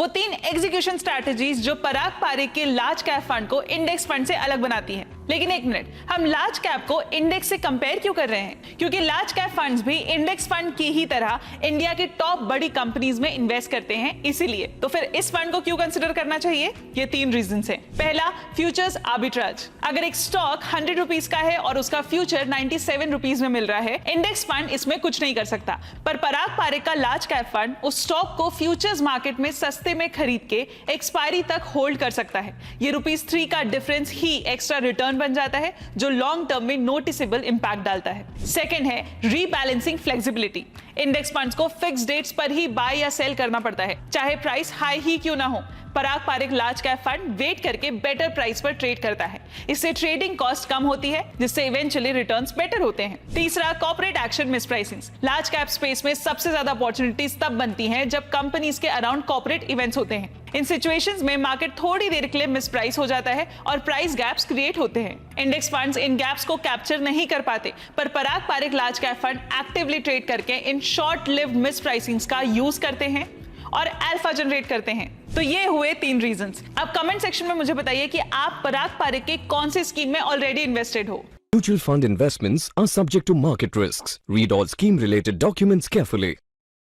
वो 3 execution strategies जो पराग पारेख के लार्ज कैप फंड को इंडेक्स फंड से अलग बनाती है। लेकिन एक मिनट, हम लार्ज कैप को इंडेक्स से कंपेयर क्यों कर रहे हैं? क्योंकि लार्ज कैप फंड्स भी इंडेक्स फंड की ही तरह इंडिया की टॉप बड़ी कंपनीज में इन्वेस्ट करते हैं, इसीलिए। तो फिर इस फंड को क्यों कंसिडर करना चाहिए? ये 3 रीजन है। पहला, फ्यूचर्स आर्बिट्राज। अगर एक स्टॉक 100 रुपीज का है और उसका फ्यूचर 97 रुपीज में मिल रहा है, इंडेक्स फंड इसमें कुछ नहीं कर सकता। पर पराग पारेख का लार्ज कैप फंड उस स्टॉक को फ्यूचर्स मार्केट में सस्ते में खरीद के एक्सपायरी तक होल्ड कर सकता है। ये ₹3 का डिफरेंस ही एक्स्ट्रा रिटर्न बन जाता है, जो लॉन्ग टर्म में नोटिसेबल इंपैक्ट डालता है। सेकंड है रीबैलेंसिंग फ्लेक्सिबिलिटी। इंडेक्स फंड्स को फिक्स डेट्स पर ही बाय या सेल करना पड़ता है, चाहे प्राइस हाई ही क्यों ना हो। Parag Parikh large cap fund wait करके बेटर प्राइस पर ट्रेड करता है। इससे ट्रेडिंग कॉस्ट कम होती है, जिससे इवेंचुअली रिटर्न्स बेटर होते हैं। तीसरा, corporate action mispricing. Large cap space में सबसे ज्यादा अपॉर्चुनिटीज तब बनती हैं जब कंपनीज के अराउंड कॉर्पोरेट इवेंट्स होते हैं। इन सिचुएशंस में मार्केट थोड़ी देर के लिए मिसप्राइस हो जाता है और प्राइस गैप्स क्रिएट होते हैं। इंडेक्स फंड्स इन गैप्स को कैप्चर नहीं कर पाते, पर Parag Parikh large cap fund actively trade करके इन शॉर्ट लिव्ड मिसप्राइसिंग्स का यूज करते हैं और अल्फा जनरेट करते हैं। तो ये हुए 3 रीजंस। अब कमेंट सेक्शन में मुझे बताइए कि आप पराग पारेख के कौन से स्कीम में ऑलरेडी इन्वेस्टेड हो। Mutual fund investments are subject to market risks. Read all scheme related documents carefully.